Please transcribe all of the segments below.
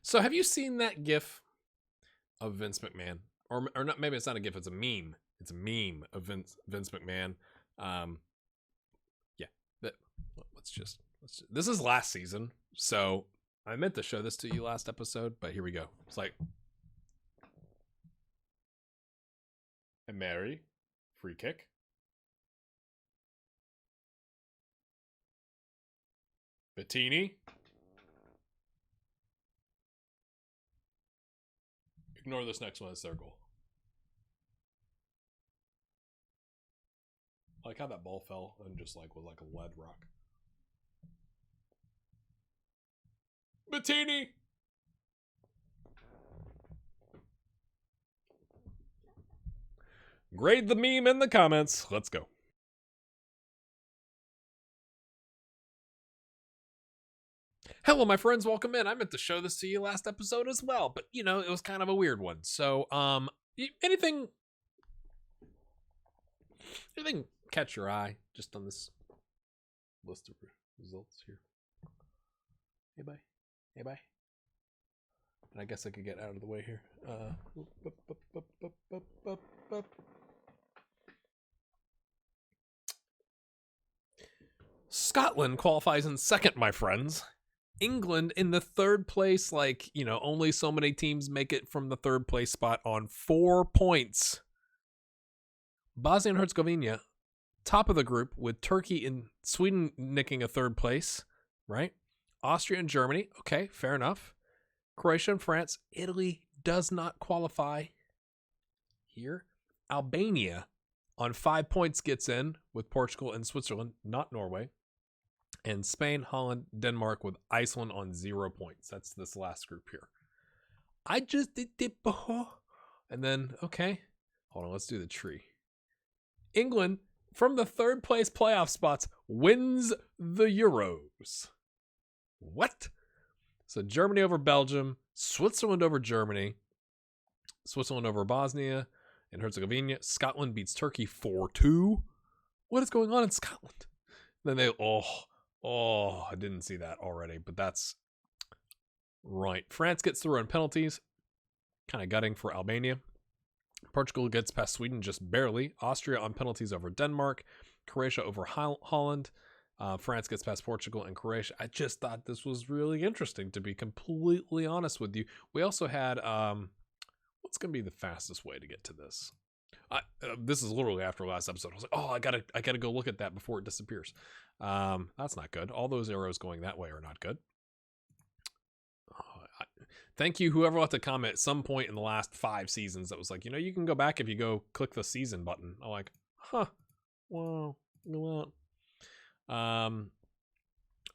So have you seen that GIF of Vince McMahon? Or not, maybe it's not a GIF, it's a meme. It's a meme of Vince McMahon. Yeah. Let's just this is last season. So I meant to show this to you last episode, but here we go. It's like, and Mary, free kick. Bettini. Ignore this next one, it's their goal. I like how that ball fell and just like was like a lead rock. Bettini! Grade the meme in the comments. Let's go. Hello, my friends. Welcome in. I meant to show this to you last episode as well, but, you know, it was kind of a weird one. So, anything catch your eye just on this list of results here? Hey, bye. Hey, bye. And I guess I could get out of the way here. Scotland qualifies in second, my friends. England in the third place, like, you know, only so many teams make it from the third place spot on 4 points. Bosnia and Herzegovina, top of the group, with Turkey and Sweden nicking a third place, right? Austria and Germany, okay, fair enough. Croatia and France. Italy does not qualify here. Albania on 5 points gets in with Portugal and Switzerland, not Norway. And Spain, Holland, Denmark with Iceland on 0 points. That's this last group here. I just did it before. And then, okay. Hold on, let's do the tree. England, from the third place playoff spots, wins the Euros. What? So Germany over Belgium, Switzerland over Germany, Switzerland over Bosnia and Herzegovina. Scotland beats Turkey 4-2. What is going on in Scotland? Then they, I didn't see that already, but that's right. France gets through on penalties. Kind of gutting for Albania. Portugal gets past Sweden just barely. Austria on penalties over Denmark. Croatia over Holland. France gets past Portugal and Croatia. I just thought this was really interesting, to be completely honest with you. We also had, what's going to be the fastest way to get to this? This is literally after last episode. I was like, I gotta go look at that before it disappears. That's not good. All those arrows going that way are not good. Thank you, whoever left a comment at some point in the last 5 seasons that was like, you know, you can go back if you go click the season button. I'm like, wow,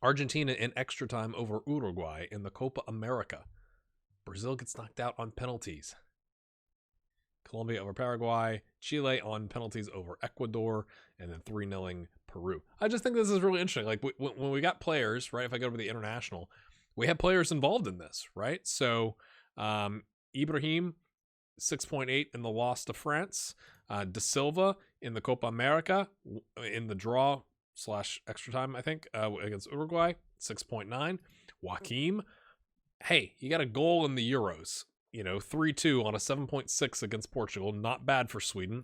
Argentina in extra time over Uruguay in the Copa America. Brazil gets knocked out on penalties. Colombia over Paraguay. Chile on penalties over Ecuador. And then 3-0 Peru. I just think this is really interesting. Like, when we got players, right, if I go to the international, we have players involved in this, right? So, Ibrahim, 6.8 in the loss to France. De Silva in the Copa America in the draw / extra time, I think, against Uruguay, 6.9. Joaquim, hey, you got a goal in the Euros. You know, 3-2 on a 7.6 against Portugal. Not bad for Sweden.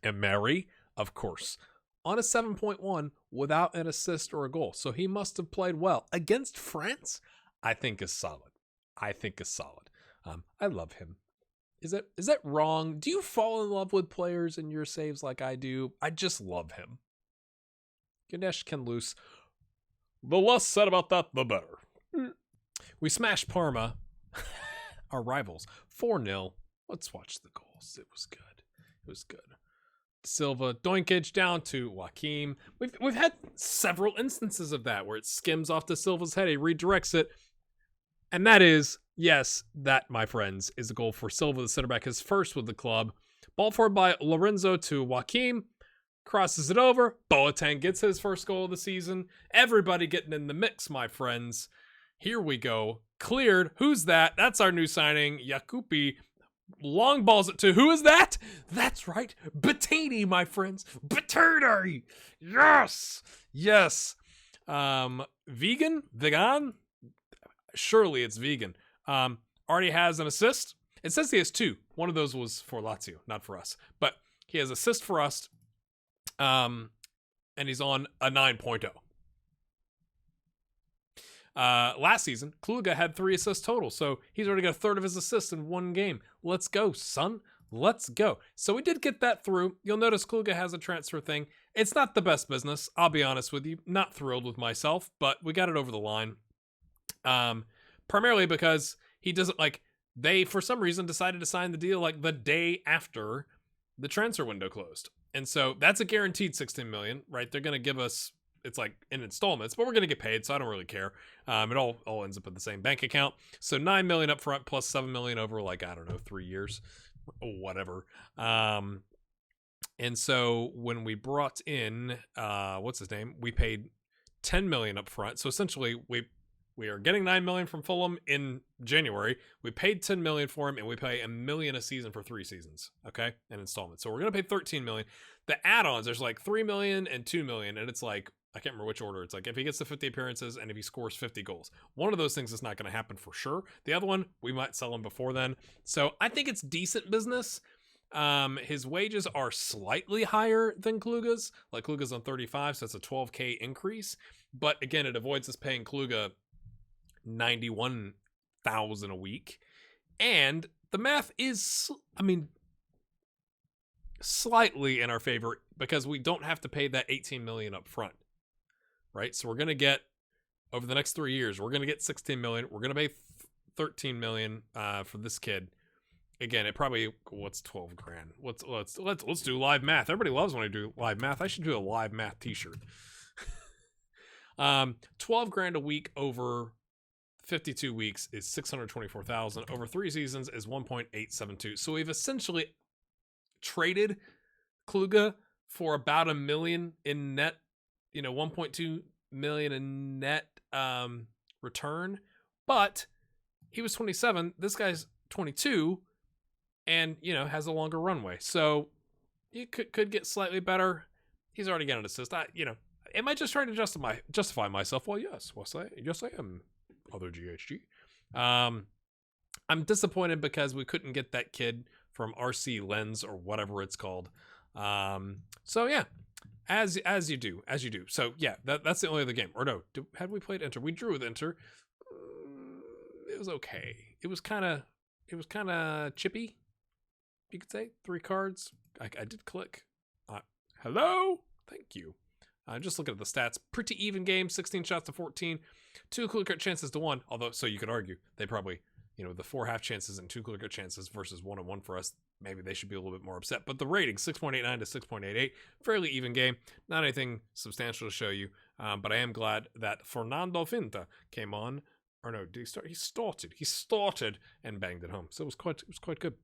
And Mary, of course, on a 7.1 without an assist or a goal. So he must have played well. Against France, I think is solid. I love him. Is that wrong? Do you fall in love with players in your saves like I do? I just love him. Ganesh can loose. The less said about that, the better. We smashed Parma, our rivals, 4-0. Let's watch the goals. It was good. Silva, Doinkage down to Joaquim. We've had several instances of that where it skims off to Silva's head. He redirects it. And that is, yes, that, my friends, is a goal for Silva, the center back, his first with the club. Ball forward by Lorenzo to Joaquim. Crosses it over. Boateng gets his first goal of the season. Everybody getting in the mix, my friends. Here we go. Cleared. Who's that? That's our new signing. Jakupi long balls it to. Who is that? That's right. Bettini, my friends. Bettini. Yes. Vegan? Surely it's vegan. Already has an assist. It says he has 2. One of those was for Lazio, not for us. But he has assist for us. And he's on a 9.0. Last season, Kluge had 3 assists total, so he's already got a third of his assists in 1 game. Let's go, son. Let's go. So we did get that through. You'll notice Kluge has a transfer thing. It's not the best business, I'll be honest with you. Not thrilled with myself, but we got it over the line. Primarily because he doesn't, like, they, for some reason, decided to sign the deal, like, the day after the transfer window closed. And so that's a guaranteed $16 million, right? They're going to give us, it's like in installments, but we're going to get paid, so I don't really care. It all ends up in the same bank account. So $9 million up front plus $7 million over, like, I don't know, 3 years or whatever. And so when we brought in, what's his name? We paid $10 million up front. So essentially we are getting $9 million from Fulham in January. We paid $10 million for him, and we pay $1 million a season for 3 seasons, okay, in installments. So we're gonna pay $13 million. The add-ons, there's like $3 million and $2 million, and it's like, I can't remember which order. It's like if he gets to 50 appearances and if he scores 50 goals. One of those things is not going to happen for sure. The other one, we might sell him before then. So I think it's decent business. His wages are slightly higher than Kluge's. Like Kluge's on 35, so that's a $12K increase. But again, it avoids us paying Kluge $91,000 a week. And the math is, I mean, slightly in our favor because we don't have to pay that $18 million up front. Right? So we're going to get, over the next 3 years, we're going to get $16 million. We're going to pay $13 million for this kid. Again, it probably, what's 12 grand? Let's do live math. Everybody loves when I do live math. I should do a live math t-shirt. 12 grand a week over 52 weeks is 624,000. Over 3 seasons is 1.872. So we've essentially traded Kluge for about $1 million in net, 1.2 million in net return. But he was 27. This guy's 22 and, has a longer runway. So he could get slightly better. He's already got an assist. Am I just trying to justify myself? Well, yes. Yes, I am, other GHG. I'm disappointed because we couldn't get that kid from RC Lens or whatever it's called. So yeah. As you do. So yeah, that's the only other game. Or no, had we played Inter? We drew with Inter. It was okay. It was kind of chippy. You could say 3 cards. I did click. Hello. Thank you. Just looking at the stats, pretty even game. 16 shots to 14, 2 clear cut chances to 1. Although, so you could argue they probably, the 4 half chances and 2 clear cut chances versus 1 and 1 for us. Maybe they should be a little bit more upset. But the rating, 6.89 to 6.88, fairly even game. Not anything substantial to show you. But I am glad that Fernando Finta came on. Or no, did he start? He started and banged it home. So it was quite good.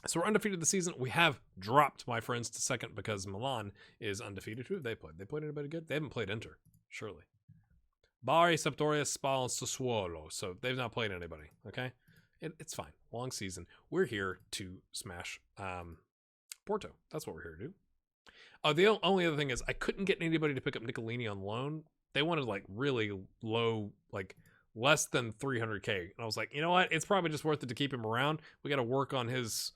So we're undefeated this season. We have dropped, my friends, to second because Milan is undefeated. Who have they played? They played anybody good? They haven't played Inter, surely. Bari, Sampdoria, Spal, and Sassuolo. So they've not played anybody, okay? It's fine. Long season. We're here to smash Porto. That's what we're here to do. The only other thing is I couldn't get anybody to pick up Nicolini on loan. They wanted like really low, like less than 300K. And I was like, you know what? It's probably just worth it to keep him around. We got to work on his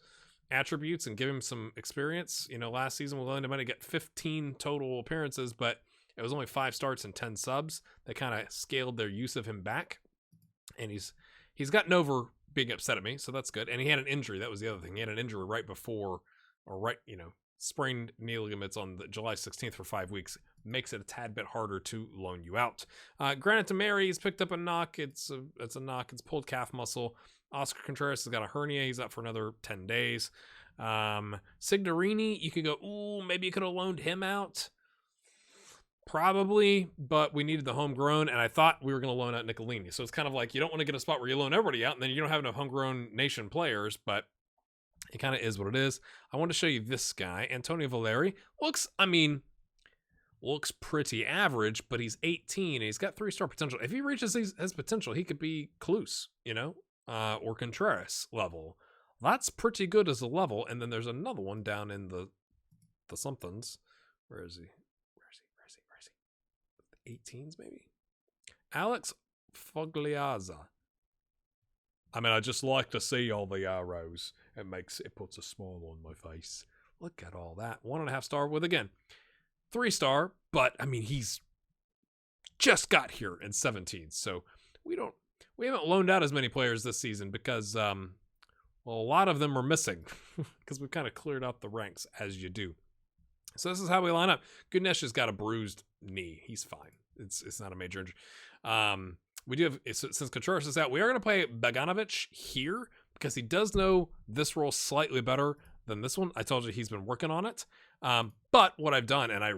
attributes and give him some experience. Last season we lent him to get 15 total appearances, but it was only 5 starts and 10 subs. They kind of scaled their use of him back. And he's gotten over being upset at me, so that's good. And he had an injury. That was the other thing. He had an injury right before, sprained knee ligaments on the July 16th for 5 weeks. Makes it a tad bit harder to loan you out. Granit Tamari has picked up a knock. It's a knock. It's pulled calf muscle. Oscar Contreras has got a hernia. He's out for another 10 days. Signorini, you could go, ooh, maybe you could have loaned him out. Probably, but we needed the homegrown, and I thought we were going to loan out Nicolini. So it's kind of like you don't want to get a spot where you loan everybody out, and then you don't have enough homegrown nation players, but it kind of is what it is. I want to show you this guy, Antonio Valeri. Looks pretty average, but he's 18, and he's got 3-star potential. If he reaches his potential, he could be Klus, or Contreras level. That's pretty good as a level, and then there's another one down in the somethings. Where is he? 18s maybe. Alex Fogliazza. I mean, I just like to see all the arrows. It puts a smile on my face. Look at all that. 1.5 star with, again, 3 star. But, I mean, he's just got here in 17. So we haven't loaned out as many players this season because, well, a lot of them are missing because we've kind of cleared out the ranks as you do. So this is how we line up. Goodnesh has got a bruised knee. He's fine. It's not a major injury. We do have, since Contreras is out, we are going to play Beganovic here because he does know this role slightly better than this one. I told you he's been working on it. But what I've done, and I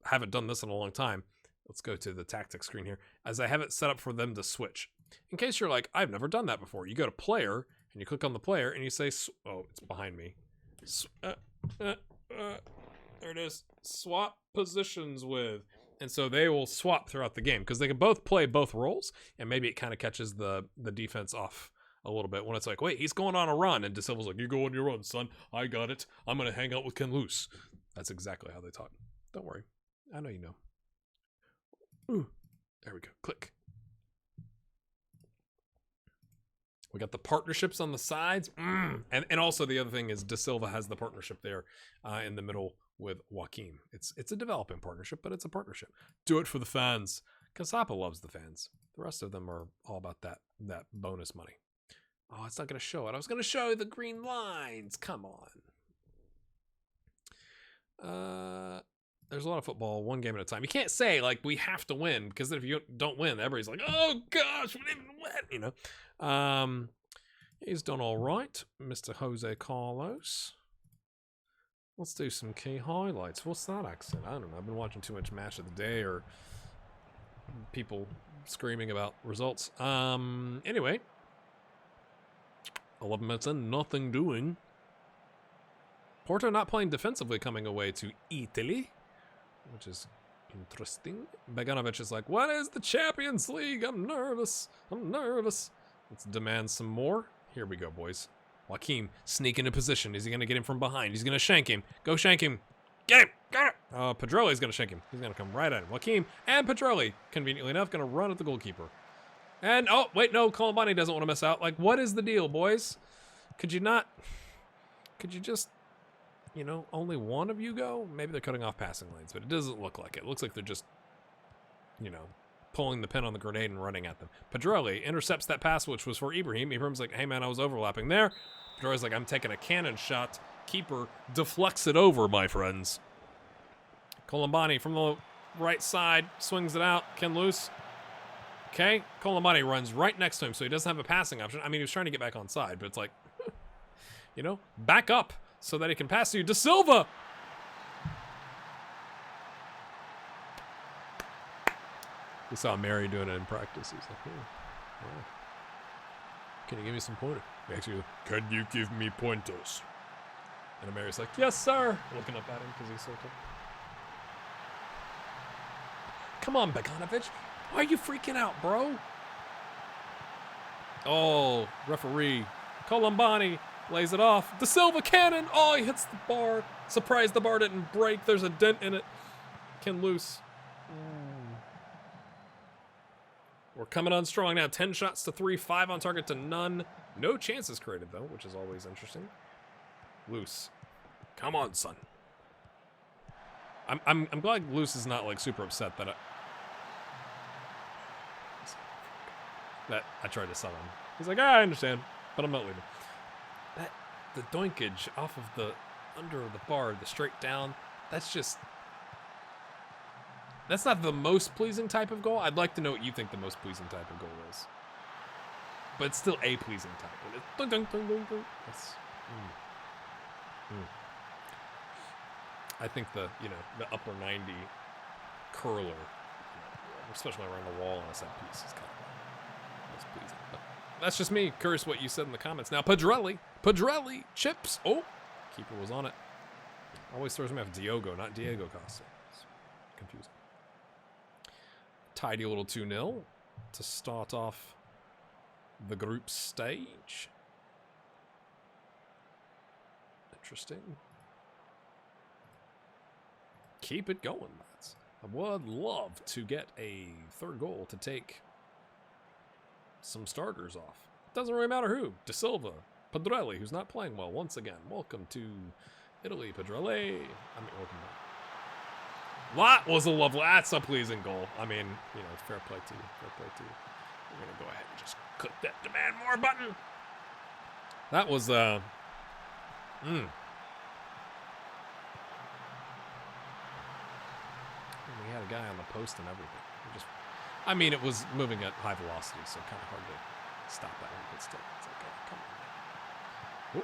haven't done this in a long time, let's go to the tactics screen here, as I have it set up for them to switch. In case you're like, I've never done that before. You go to player, and you click on the player, and you say, oh, it's behind me. There it is. Swap positions with. And so they will swap throughout the game because they can both play both roles, and maybe it kind of catches the defense off a little bit when it's like, wait, he's going on a run, and De Silva's like, you go on your run, son. I got it. I'm going to hang out with Ken Loose. That's exactly how they talk. Don't worry. I know you know. Ooh. There we go. Click. We got the partnerships on the sides. And also the other thing is De Silva has the partnership there in the middle with Joaquin. It's a developing partnership, but it's a partnership. Do it for the fans. Casapa loves the fans. The rest of them are all about that bonus money. Oh, it's not going to show it. I was going to show you the green lines. Come on. There's a lot of football, one game at a time. You can't say, like, we have to win, because if you don't win, everybody's like, oh, gosh, we didn't win, you know. He's done all right, Mr. Jose Carlos. Let's do some key highlights. What's that accent? I don't know. I've been watching too much Match of the Day or people screaming about results. Anyway. 11 minutes in, nothing doing. Porto not playing defensively coming away to Italy, which is interesting. Beganovic is like, what is the Champions League? I'm nervous. Let's demand some more. Here we go, boys. Joaquin sneaking in position. Is he going to get him from behind? He's going to shank him. Go shank him. Get him. Got it. Pedrelli's going to shank him. He's going to come right at him. Joaquin and Pedrelli, conveniently enough, going to run at the goalkeeper. And, oh, wait, no, Colombani doesn't want to miss out. Like, what is the deal, boys? Could you just, you know, only one of you go? Maybe they're cutting off passing lanes, but it doesn't look like it. It looks like they're just, you know, pulling the pin on the grenade and running at them. Pedrelli intercepts that pass, which was for Ibrahim. Ibrahim's like, hey, man, I was overlapping there. Pedrelli's like, I'm taking a cannon shot. Keeper deflects it over, my friends. Colombani from the right side swings it out. Ken Loose. Okay, Colombani runs right next to him, so he doesn't have a passing option. I mean, he was trying to get back on side, but it's like, you know, back up so that he can pass to you. De Silva! We saw Mary doing it in practice. He's like, oh, wow. Can you give me some pointers? Actually, can you give me pointers? And Mary's like, yes, sir! Looking up at him because he's so tall. Come on, Beganovic. Why are you freaking out, bro? Oh, referee. Colombani lays it off. De Silva cannon. Oh, he hits the bar. Surprised the bar didn't break. There's a dent in it. Ken Loose. We're coming on strong now. 10 shots to 3, 5 on target to none. No chances created, though, which is always interesting. Loose. Come on, son. I'm glad Loose is not, like, super upset that I tried to sell him. He's like, I understand, but I'm not leaving. The doinkage off of the under the bar, the straight down, that's not the most pleasing type of goal. I'd like to know what you think the most pleasing type of goal is. But it's still a pleasing type. Dunk, dunk, dunk, dunk, dunk. I think the upper 90 curler, especially around the wall on a set piece, is kind of most pleasing. But that's just me. Curious what you said in the comments. Now, Pedrelli, chips. Oh, keeper was on it. Always throws me off Diogo, not Diego Costa. It's confusing. Tidy little 2-0 to start off the group stage. Interesting. Keep it going, lads. I would love to get a third goal to take some starters off. Doesn't really matter who. De Silva, Pedrelli, who's not playing well once again. Welcome to Italy, Pedrelli. Welcome back. That was a lovely, that's a pleasing goal. I mean, fair play to you. Fair play to you. We're going to go ahead and just click that demand more button. That was, We had a guy on the post and everything. It was moving at high velocity, so kind of hard to stop that one, but still, it's okay. Come on.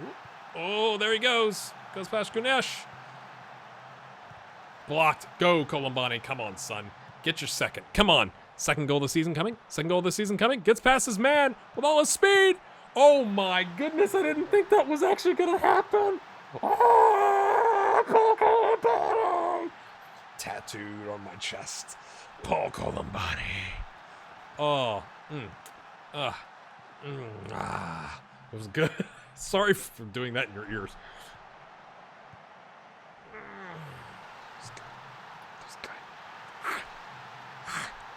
Whoop. Oh, there he goes. Goes past Ganesh. Blocked. Go, Colombani. Come on, son. Get your second. Come on. Second goal of the season coming. Second goal of the season coming. Gets past his man with all his speed. Oh, my goodness. I didn't think that was actually going to happen. Oh, Colombani. Tattooed on my chest. Paul Colombani. Oh. It was good. Sorry for doing that in your ears.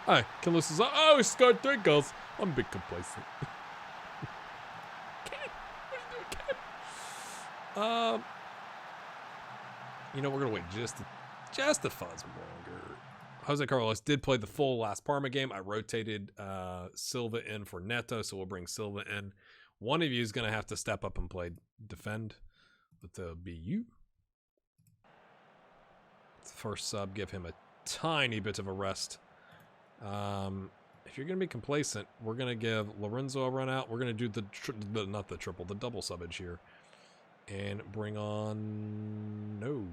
Hi, Killis is oh, he scored 3 goals. I'm a bit complacent. Ken, what are you doing, Ken? We're gonna wait just a fuzz longer. Jose Carlos did play the full last Parma game. I rotated Silva in for Neto, so we'll bring Silva in. One of you is gonna have to step up and play defend. But be you. First sub, give him a tiny bit of a rest. If you're going to be complacent, we're going to give Lorenzo a run out. We're going to do the double subbage here. And bring on... No.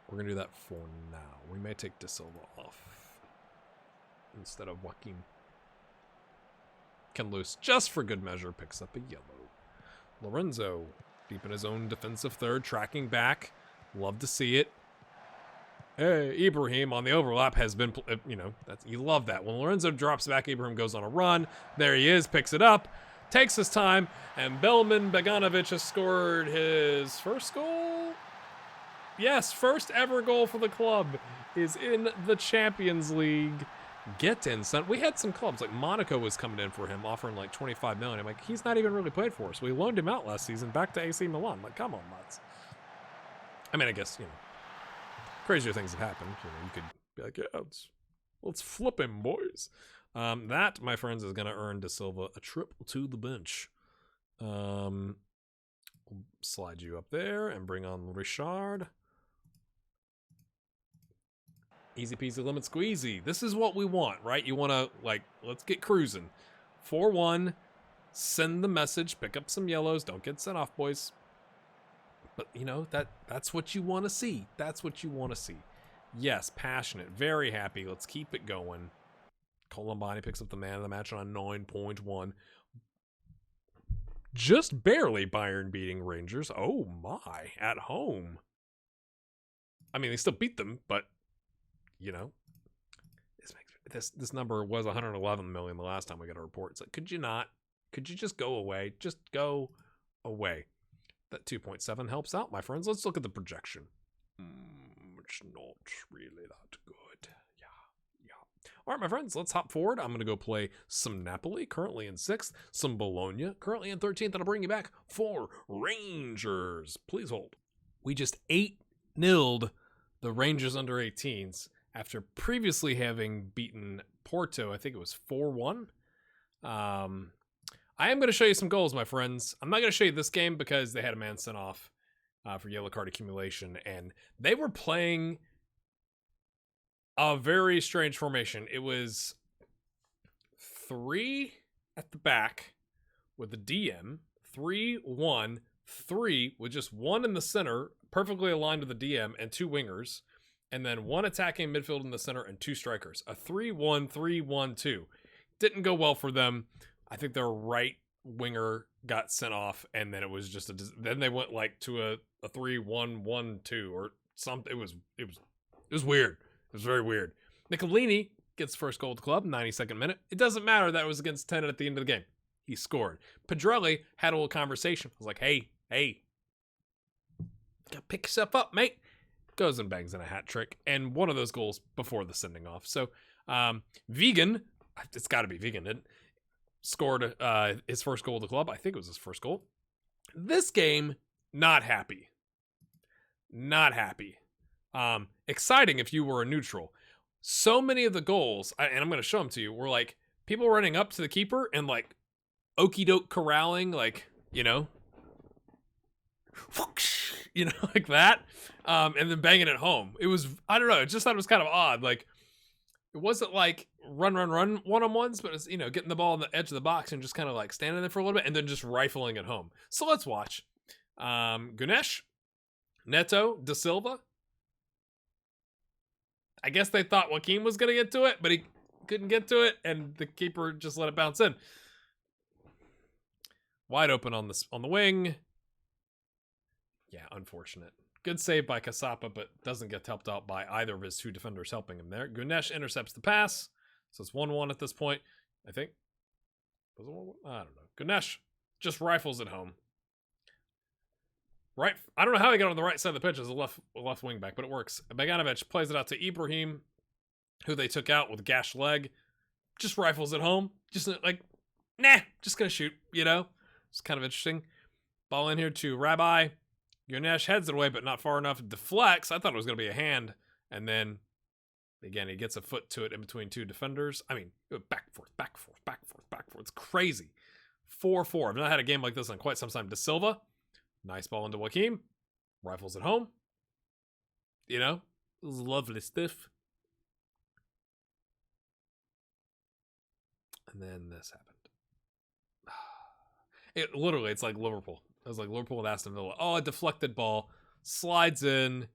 We're going to do that for now. We may take De Silva off instead of Joaquin. Ken Loose, just for good measure, picks up a yellow. Lorenzo, deep in his own defensive third, tracking back. Love to see it. Hey, Ibrahim on the overlap has been, you love that. When Lorenzo drops back, Ibrahim goes on a run. There he is, picks it up, takes his time, and Belman Beganovic has scored his first goal. Yes, first ever goal for the club is in the Champions League. Get in, son. We had some clubs, like Monaco was coming in for him, offering like $25 million. I'm like, he's not even really played for us. We loaned him out last season back to AC Milan. Like, come on, lads. I guess, crazier things have happened. You could be like, yeah, let's flip him, boys. That, my friends, is going to earn De Silva a trip to the bench. We'll slide you up there and bring on Richard. Easy peasy lemon squeezy. This is what we want, right? You want to, let's get cruising. 4-1. Send the message. Pick up some yellows. Don't get sent off, boys. But, that's what you want to see. That's what you want to see. Yes, passionate. Very happy. Let's keep it going. Colombani picks up the man of the match on a 9.1. Just barely Bayern beating Rangers. Oh, my. At home. They still beat them, but... this number was 111 million the last time we got a report. It's like, could you just go away? Just go away. That 2.7 helps out, my friends. Let's look at the projection. It's not really that good. Yeah. All right, my friends, let's hop forward. I'm going to go play some Napoli, currently in 6th, some Bologna, currently in 13th, and I'll bring you back for Rangers. Please hold. We just 8-0'd the Rangers under 18s. After previously having beaten Porto, I think it was 4-1. I am going to show you some goals, my friends. I'm not going to show you this game because they had a man sent off for yellow card accumulation, and they were playing a very strange formation. It was 3 at the back with the DM, 3-1, 3 with just 1 in the center, perfectly aligned with the DM, and 2 wingers. And then 1 attacking midfield in the center and 2 strikers. A 3-1-3-1-2. Didn't go well for them. I think their right winger got sent off, and then it was just then they went to a 3-1-1-2 or something. It was weird. It was very weird. Nicolini gets first goal of the club, 92nd minute. It doesn't matter that it was against 10 at the end of the game. He scored. Pedrelli had a little conversation. I was like, hey. Pick yourself up, mate. Goes and bangs in a hat trick, and one of those goals before the sending off. So, Vegan, it's got to be Vegan, scored his first goal of the club. I think it was his first goal. This game, not happy. Not happy. Exciting if you were a neutral. So many of the goals, and I'm going to show them to you, were like people running up to the keeper and like okey doke corralling, like, you know, like that, and then banging it home. It was, I don't know, I just thought it was kind of odd. Like, it wasn't like run one-on-ones, but it was, you know, getting the ball on the edge of the box and just kind of like standing there for a little bit and then just rifling it home. So let's watch. Ganesh, Neto, Da Silva. I guess they thought Joaquin was going to get to it, but he couldn't get to it, and the keeper just let it bounce in. Wide open on the wing. Yeah, unfortunate. Good save by Kasapa, but doesn't get helped out by either of his two defenders helping him there. Ganesh intercepts the pass, so it's 1-1 at this point, I think. Was it 1-1? I don't know. Ganesh just rifles it home. Right, I don't know how he got on the right side of the pitch as a left wing back, but it works. Beganovic plays it out to Ibrahim, who they took out with a gashed leg. Just rifles it home. Just like, nah, just gonna shoot, you know? It's kind of interesting. Ball in here to Rabbi. Ganesh heads it away, but not far enough. Deflects. I thought it was gonna be a hand. And then, again, he gets a foot to it in between two defenders. I mean, back, forth. It's crazy. 4-4. I've not had a game like this in quite some time. Da Silva. Nice ball into Joaquin. Rifles it home. You know, it was lovely stuff. And then this happened. It's like Liverpool. It was like Liverpool with Aston Villa. Oh, a deflected ball. Slides in.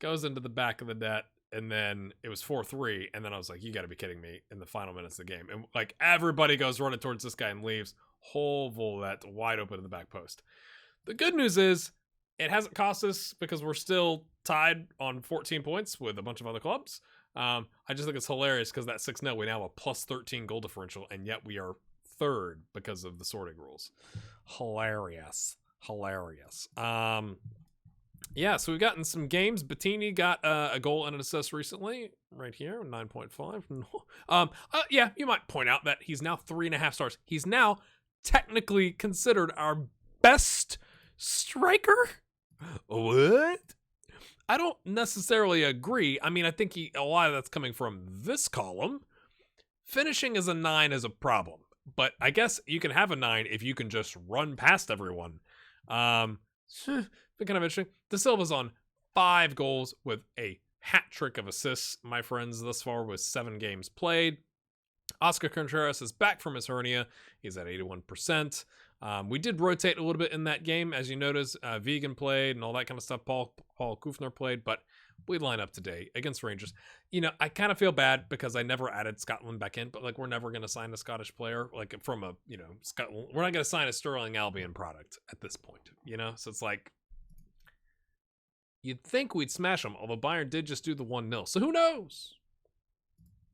Goes into the back of the net. And then it was 4-3. And then I was like, you got to be kidding me, in the final minutes of the game. And like everybody goes running towards this guy and leaves. Whole Volvet wide open in the back post. The good news is it hasn't cost us because we're still tied on 14 points with a bunch of other clubs. I just think it's hilarious because that 6-0, we now have a plus 13 goal differential, and yet we are third because of the sorting rules. Hilarious. Yeah, so we've gotten some games. Bettini got a goal and an assist recently, right here, 9.5. Yeah, you might point out that he's now 3.5 stars. He's now technically considered our best striker? What? I don't necessarily agree. I mean, I think a lot of that's coming from this column. Finishing as a 9 is a problem, but I guess you can have a 9 if you can just run past everyone. Been kind of interesting. Da Silva's on 5 goals with a hat trick of assists, my friends, thus far with 7 games played. Oscar Contreras is back from his hernia. He's at 81%. We did rotate a little bit in that game, as you notice. Vegan played and all that kind of stuff. Paul Kufner played, but we line up today against Rangers. You know, I kind of feel bad because I never added Scotland back in, but like we're never going to sign a Scottish player like from a, you know, Scotland. We're not going to sign a Sterling Albion product at this point, you know? So it's like, you'd think we'd smash them, although Bayern did just do the 1-0. So who knows?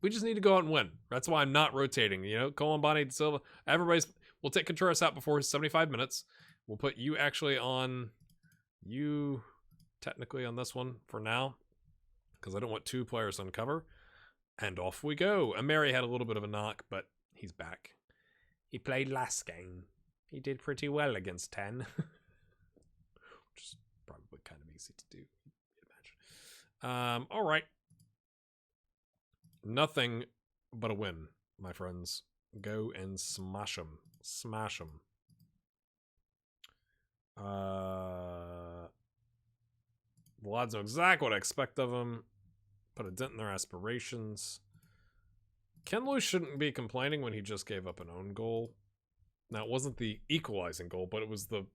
We just need to go out and win. That's why I'm not rotating, you know? Colombani, Da Silva, we'll take Contreras out before his 75 minutes. We'll put you actually on, you technically on this one for now, because I don't want 2 players on cover. And off we go. Ameri had a little bit of a knock, but he's back. He played last game. He did pretty well against 10. Which is probably kind of easy to do, imagine. All right. Nothing but a win, my friends. Go and smash them. Smash them. The lads know exactly what I expect of them. Put a dent in their aspirations. Kenlu shouldn't be complaining when he just gave up an own goal. Now, it wasn't the equalizing goal, but it was the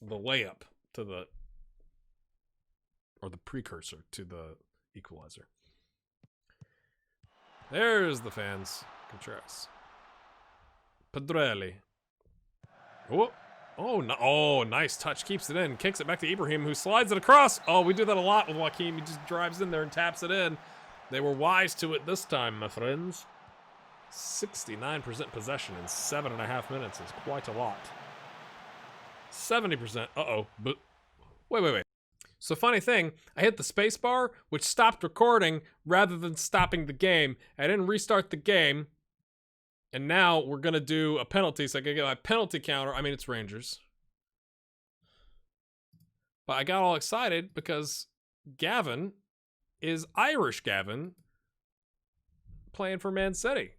layup to the... or the precursor to the equalizer. There's the fans. Contreras. Pedrelli. Oh, nice touch. Keeps it in. Kicks it back to Ibrahim, who slides it across. Oh, we do that a lot with Joaquin. He just drives in there and taps it in. They were wise to it this time, my friends. 69% possession in 7.5 minutes is quite a lot. 70%. Uh-oh. But wait. So funny thing, I hit the space bar, which stopped recording rather than stopping the game. I didn't restart the game. And now we're going to do a penalty. So I can get my penalty counter. I mean, it's Rangers. But I got all excited because Gavin is Irish Gavin playing for Man City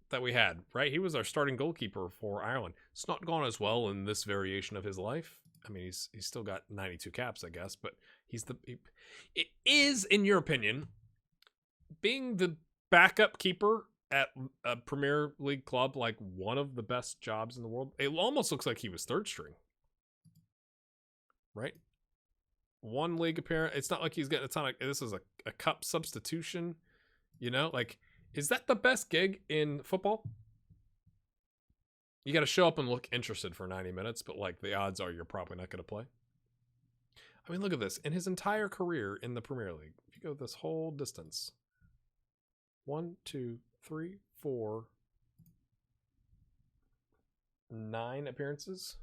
that we had, right? He was our starting goalkeeper for Ireland. It's not gone as well in this variation of his life. I mean, he's still got 92 caps, I guess, but it is, in your opinion, being the backup keeper at a Premier League club, like one of the best jobs in the world. It almost looks like he was third string, right? One league appearance. It's not like he's getting a ton of, this is a cup substitution, you know, like, is that the best gig in football? You got to show up and look interested for 90 minutes, but like the odds are you're probably not going to play. I mean, look at this. In his entire career in the Premier League, if you go this whole distance, 1, 2, 3, 4, 9 appearances.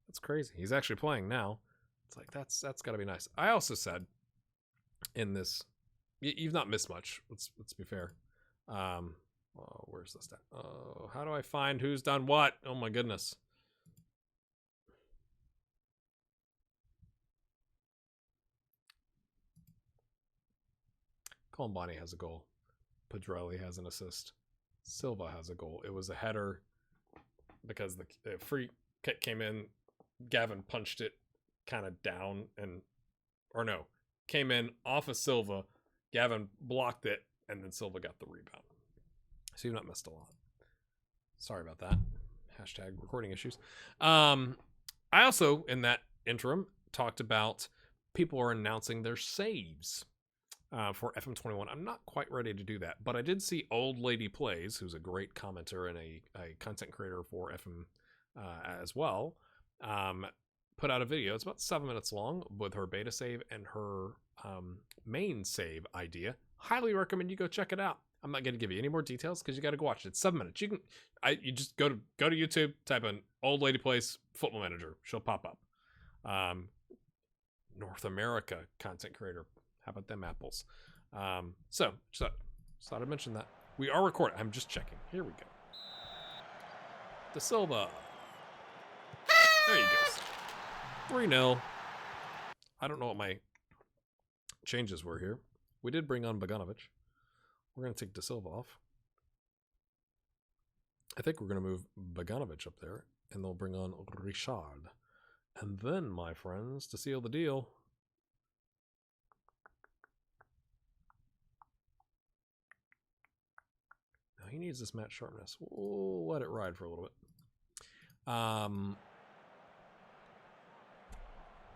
That's crazy. He's actually playing now. It's like, that's got to be nice. I also said in this, you've not missed much. Let's be fair. Oh, where's the stat? Oh, how do I find who's done what? Oh my goodness. Colombani has a goal. Pedrelli has an assist. Silva has a goal. It was a header because the free kick came in. Gavin punched it kind of down came in off of Silva. Gavin blocked it, and then Silva got the rebound. So you've not missed a lot. Sorry about that. Hashtag recording issues. I also, in that interim, talked about people are announcing their saves for FM21. I'm not quite ready to do that, but I did see Old Lady Plays, who's a great commenter and a content creator for FM as well, put out a video. It's about 7 minutes long with her beta save and her main save idea. Highly recommend you go check it out. I'm not going to give you any more details because you got to go watch it. It's 7 minutes. You just go to YouTube, type in Old Lady Plays Football Manager. She'll pop up. North America content creator. How about them apples? So thought I'd mention that. We are recording. I'm just checking. Here we go. De Silva. There you go. 3-0. I don't know what my changes were here. We did bring on Bogdanovic. We're going to take De Silva off. I think we're going to move Bogdanovic up there, and they'll bring on Richard. And then, my friends, to seal the deal, now he needs this match sharpness. We'll let it ride for a little bit.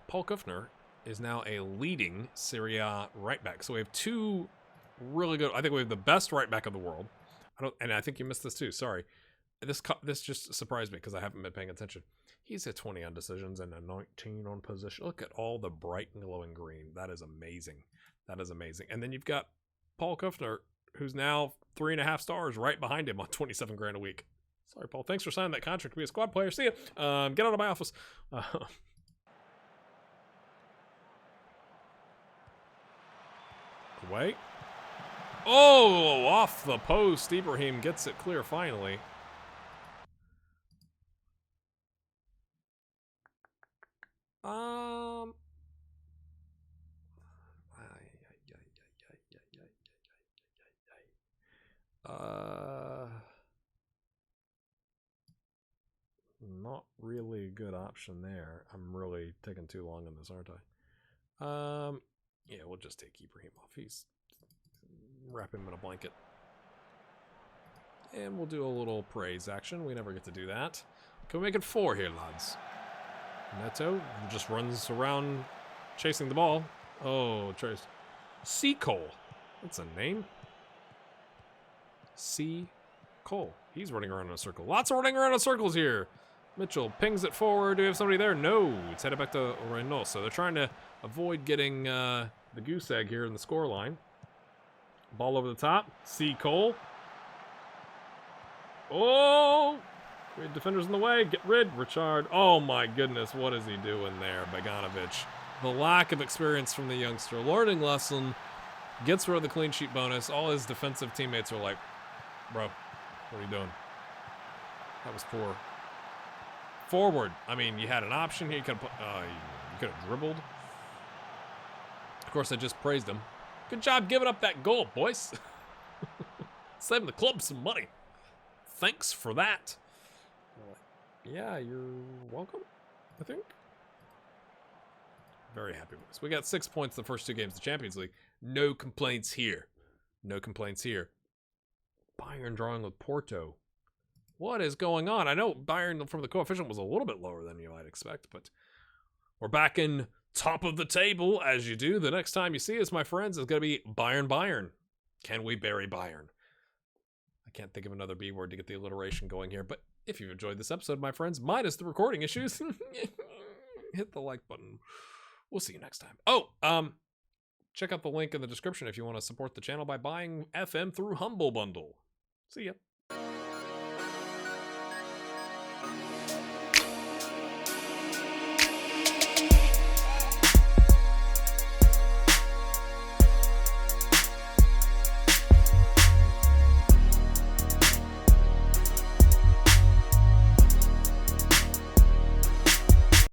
Paul Kufner is now a leading Serie A right back. So we have two really good. I think we have the best right back of the world. And I think you missed this too. Sorry, this just surprised me because I haven't been paying attention. He's at 20 on decisions and a 19 on position. Look at all the bright and glowing green. That is amazing. That is amazing. And then you've got Paul Kufner, who's now 3.5 stars right behind him on 27 grand a week. Sorry, Paul. Thanks for signing that contract to be a squad player. See ya. Get out of my office. Wait. Oh, off the post. Ibrahim gets it clear finally. Not really a good option there. I'm really taking too long on this, aren't I? Yeah, we'll just take Ibrahim off. Wrap him in a blanket. And we'll do a little praise action. We never get to do that. Can we make it 4 here, lads? Neto just runs around chasing the ball. Oh, Trace. C. Cole. That's a name. C. Cole. He's running around in a circle. Lots of running around in circles here. Mitchell pings it forward. Do we have somebody there? No. It's headed back to Reynoso. They're trying to avoid getting the goose egg here in the score line. Ball over the top. C. Cole. Oh! Defenders in the way. Get rid. Richard. Oh my goodness. What is he doing there? Bogdanovic The lack of experience from the youngster. Learning lesson. Gets rid of the clean sheet bonus. All his defensive teammates are like, bro, what are you doing? That was poor. Forward. I mean, you had an option here. You could have dribbled. Of course, I just praised him. Good job giving up that goal, boys. Saving the club some money. Thanks for that. Yeah, you're welcome, I think. Very happy with this. We got 6 points the first 2 games of the Champions League. No complaints here. No complaints here. Bayern drawing with Porto. What is going on? I know Bayern from the coefficient was a little bit lower than you might expect, but we're back in top of the table, as you do. The next time you see us, my friends, is going to be Bayern. Can we bury Bayern? I can't think of another B word to get the alliteration going here, but if you've enjoyed this episode, my friends, minus the recording issues, hit the like button. We'll see you next time. Oh, check out the link in the description if you want to support the channel by buying FM through Humble Bundle. See ya.